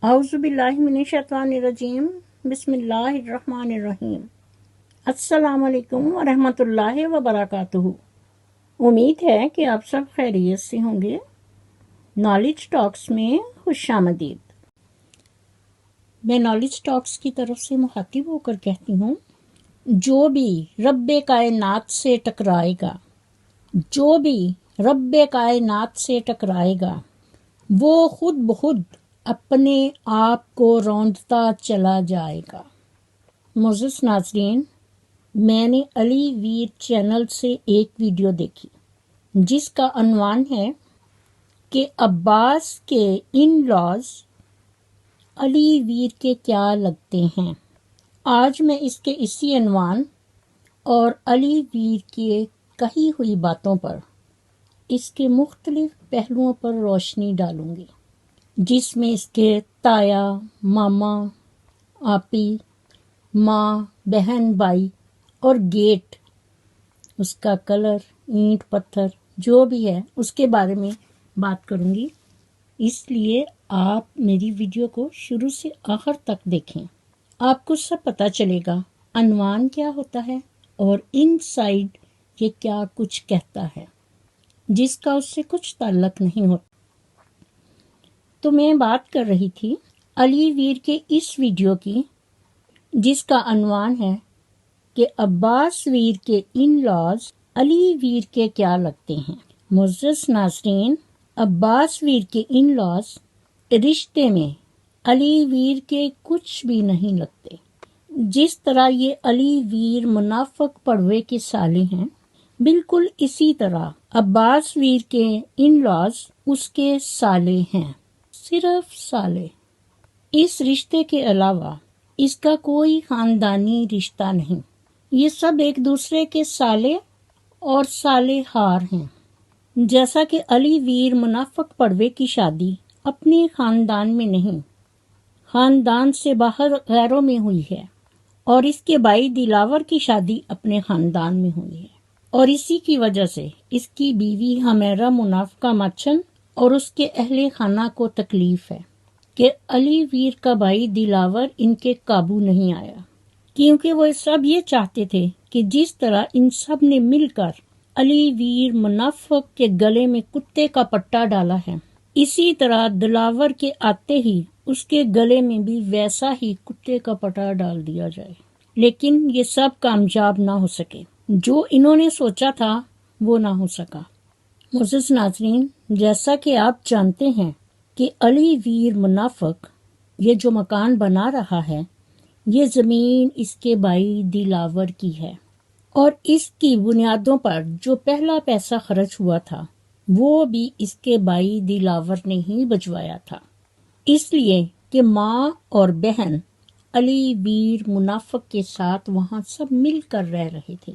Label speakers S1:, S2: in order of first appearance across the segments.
S1: اعوذ باللہ من الشیطان الرجیم، بسم اللہ الرحمن الرحیم۔ السلام علیکم ورحمۃ اللہ وبرکاتہ۔ امید ہے کہ آپ سب خیریت سے ہوں گے۔ نالج ٹاکس میں خوش آمدید۔ میں نالج ٹاکس کی طرف سے مخاطب ہو کر کہتی ہوں، جو بھی رب کائنات سے ٹکرائے گا، جو بھی رب کائنات سے ٹکرائے گا، وہ خود بخود اپنے آپ کو روندتا چلا جائے گا۔ معزز ناظرین، میں نے علی ویر چینل سے ایک ویڈیو دیکھی جس کا عنوان ہے کہ عباس کے ان لاز علی ویر کے کیا لگتے ہیں۔ آج میں اس کے اسی عنوان اور علی ویر کی کہی ہوئی باتوں پر، اس کے مختلف پہلوؤں پر روشنی ڈالوں گی، جس میں اس کے تایا، ماما، آپی، ماں، بہن، بھائی اور گیٹ، اس کا کلر، اینٹ پتھر جو بھی ہے اس کے بارے میں بات کروں گی۔ اس لیے آپ میری ویڈیو کو شروع سے آخر تک دیکھیں، آپ کو سب پتہ چلے گا عنوان کیا ہوتا ہے اور ان سائڈ یہ کیا کچھ کہتا ہے جس کا اس سے کچھ تعلق نہیں ہوتا۔ تو میں بات کر رہی تھی علی ویر کے اس ویڈیو کی، جس کا عنوان ہے کہ عباس ویر کے ان لاز علی ویر کے کیا لگتے ہیں۔ معزز ناظرین، عباس ویر کے ان لاز رشتے میں علی ویر کے کچھ بھی نہیں لگتے۔ جس طرح یہ علی ویر منافق پڑوے کے سالے ہیں، بالکل اسی طرح عباس ویر کے ان لاز اس کے سالے ہیں، صرف سالے۔ اس رشتے کے علاوہ اس کا کوئی خاندانی رشتہ نہیں، یہ سب ایک دوسرے کے سالے اور سالے ہار ہیں۔ جیسا کہ علی ویر منافق پڑوے کی شادی اپنے خاندان میں نہیں، خاندان سے باہر غیروں میں ہوئی ہے، اور اس کے بھائی دلاور کی شادی اپنے خاندان میں ہوئی ہے، اور اسی کی وجہ سے اس کی بیوی حمیرہ منافقہ ماچن اور اس کے اہل خانہ کو تکلیف ہے کہ علی ویر کا بھائی دلاور ان کے قابو نہیں آیا، کیونکہ وہ سب یہ چاہتے تھے کہ جس طرح ان سب نے مل کر علی ویر منافق کے گلے میں کتے کا پٹا ڈالا ہے، اسی طرح دلاور کے آتے ہی اس کے گلے میں بھی ویسا ہی کتے کا پٹا ڈال دیا جائے۔ لیکن یہ سب کامیاب نہ ہو سکے، جو انہوں نے سوچا تھا وہ نہ ہو سکا۔ معزز ناظرین، جیسا کہ آپ جانتے ہیں کہ علی ویر منافق یہ جو مکان بنا رہا ہے، یہ زمین اس کے بھائی دلاور کی ہے، اور اس کی بنیادوں پر جو پہلا پیسہ خرچ ہوا تھا وہ بھی اس کے بھائی دلاور نے ہی بجوایا تھا، اس لیے کہ ماں اور بہن علی ویر منافق کے ساتھ وہاں سب مل کر رہ رہے تھے۔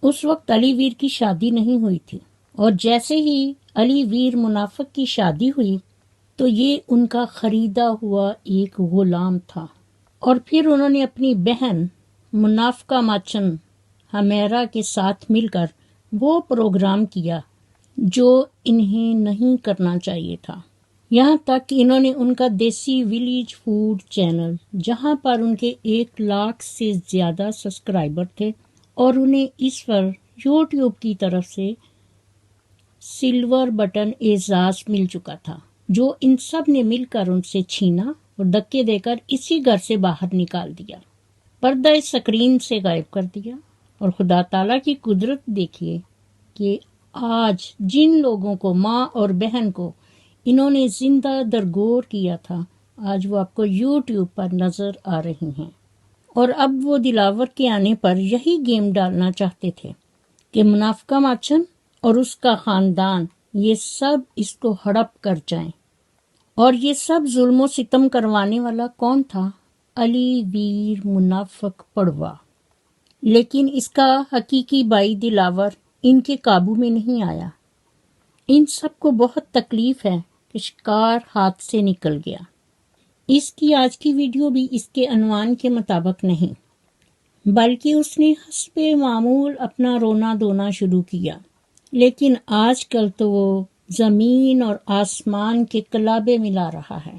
S1: اس وقت علی ویر کی شادی نہیں ہوئی تھی، اور جیسے ہی علی ویر منافق کی شادی ہوئی تو یہ ان کا خریدا ہوا ایک غلام تھا، اور پھر انہوں نے اپنی بہن منافقہ ماچن حمیرہ کے ساتھ مل کر وہ پروگرام کیا جو انہیں نہیں کرنا چاہیے تھا، یہاں تک کہ انہوں نے ان کا دیسی ولیج فوڈ چینل، جہاں پر ان کے 1 لاکھ سے زیادہ سبسکرائبر تھے، اور انہیں اس پر یوٹیوب کی طرف سے سلور بٹن اعزاز مل چکا تھا، جو ان سب نے مل کر ان سے چھینا اور دھکے دے کر اسی گھر سے باہر نکال دیا، پردہ اسکرین سے غائب کر دیا۔ اور خدا تعالیٰ کی قدرت دیکھیے کہ آج جن لوگوں کو، ماں اور بہن کو انہوں نے زندہ درگور کیا تھا، آج وہ آپ کو یوٹیوب پر نظر آ رہی ہیں، اور اب وہ دلاور کے آنے پر یہی گیم ڈالنا چاہتے تھے کہ منافقہ ماچن اور اس کا خاندان یہ سب اس کو ہڑپ کر جائیں۔ اور یہ سب ظلم و ستم کروانے والا کون تھا؟ علی ویر منافق پڑوا۔ لیکن اس کا حقیقی بھائی دلاور ان کے قابو میں نہیں آیا۔ ان سب کو بہت تکلیف ہے کہ شکار ہاتھ سے نکل گیا۔ اس کی آج کی ویڈیو بھی اس کے عنوان کے مطابق نہیں، بلکہ اس نے حسب معمول اپنا رونا دھونا شروع کیا، لیکن آج کل تو وہ زمین اور آسمان کے کلابے ملا رہا ہے۔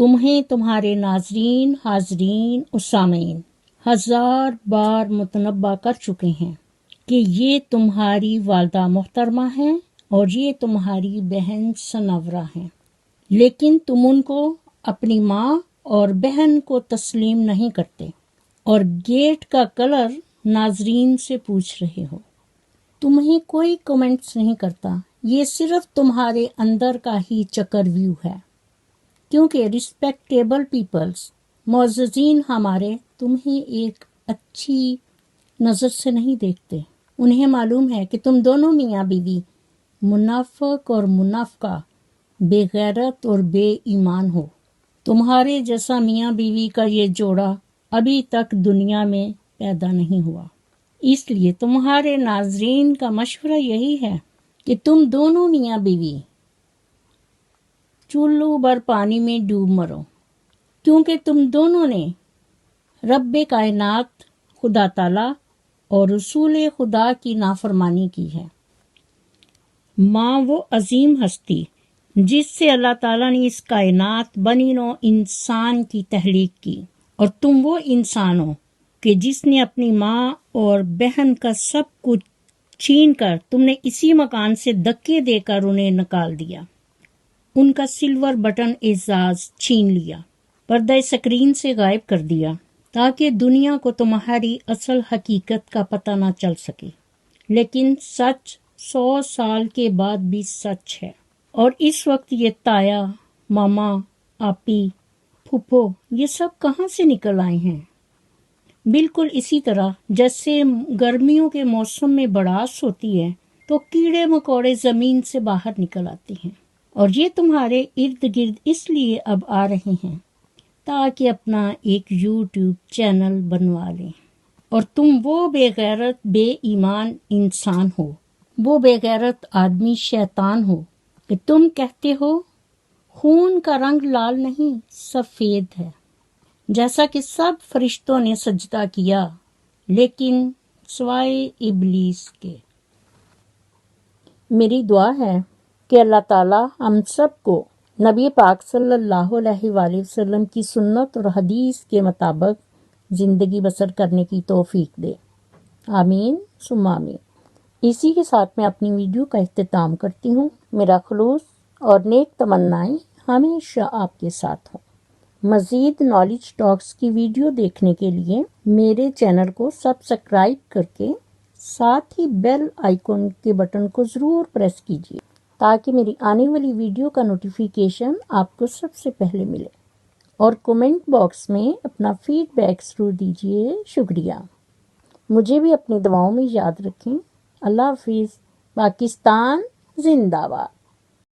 S1: تمہیں تمہارے ناظرین، حاضرین و سامعین 1000 بار متنبہ کر چکے ہیں کہ یہ تمہاری والدہ محترمہ ہیں اور یہ تمہاری بہن سنورہ ہیں، لیکن تم ان کو اپنی ماں اور بہن کو تسلیم نہیں کرتے اور گیٹ کا کلر ناظرین سے پوچھ رہے ہو۔ تمہیں کوئی کمنٹس نہیں کرتا، یہ صرف تمہارے اندر کا ہی چکر ویو ہے، کیونکہ رسپیکٹیبل پیپلز، معززین ہمارے تمہیں ایک اچھی نظر سے نہیں دیکھتے۔ انہیں معلوم ہے کہ تم دونوں میاں بیوی منافق اور منافقہ، بے غیرت اور بے ایمان ہو۔ تمہارے جیسا میاں بیوی کا یہ جوڑا ابھی تک دنیا میں پیدا نہیں ہوا، اس لیے تمہارے ناظرین کا مشورہ یہی ہے کہ تم دونوں میاں بیوی چولو بھر پانی میں ڈوب مرو، کیونکہ تم دونوں نے رب کائنات خدا تعالی اور رسول خدا کی نافرمانی کی ہے۔ ماں وہ عظیم ہستی جس سے اللہ تعالیٰ نے اس کائنات بنی نوع انسان کی تخلیق کی، اور تم وہ انسان ہو کہ جس نے اپنی ماں اور بہن کا سب کچھ چھین کر تم نے اسی مکان سے دھکے دے کر انہیں نکال دیا، ان کا سلور بٹن اعزاز چھین لیا، پردہ سکرین سے غائب کر دیا تاکہ دنیا کو تمہاری اصل حقیقت کا پتہ نہ چل سکے۔ لیکن سچ 100 سال کے بعد بھی سچ ہے، اور اس وقت یہ تایا، ماما، آپی، پھپھو یہ سب کہاں سے نکل آئے ہیں؟ بالکل اسی طرح جیسے گرمیوں کے موسم میں بڑاس ہوتی ہے تو کیڑے مکوڑے زمین سے باہر نکل آتے ہیں، اور یہ تمہارے ارد گرد اس لیے اب آ رہے ہیں تاکہ اپنا ایک یوٹیوب چینل بنوا لیں، اور تم وہ بے غیرت بے ایمان انسان ہو، وہ بے غیرت آدمی شیطان ہو کہ تم کہتے ہو خون کا رنگ لال نہیں سفید ہے، جیسا کہ سب فرشتوں نے سجدہ کیا لیکن سوائے ابلیس کے۔ میری دعا ہے کہ اللہ تعالیٰ ہم سب کو نبی پاک صلی اللہ علیہ وآلہ وسلم کی سنت اور حدیث کے مطابق زندگی بسر کرنے کی توفیق دے، آمین ثم آمین۔ اسی کے ساتھ میں اپنی ویڈیو کا اختتام کرتی ہوں۔ میرا خلوص اور نیک تمنائیں ہمیشہ آپ کے ساتھ ہوں۔ مزید نالج ٹاکس کی ویڈیو دیکھنے کے لیے میرے چینل کو سبسکرائب کر کے ساتھ ہی بیل آئیکن کے بٹن کو ضرور پریس کیجیے تاکہ میری آنے والی ویڈیو کا نوٹیفیکیشن آپ کو سب سے پہلے ملے، اور کومنٹ باکس میں اپنا فیڈ بیک ضرور دیجیے۔ شکریہ۔ مجھے بھی اپنی دعاؤں میں یاد رکھیں۔ اللہ حافظ۔ پاکستان زندہ باد۔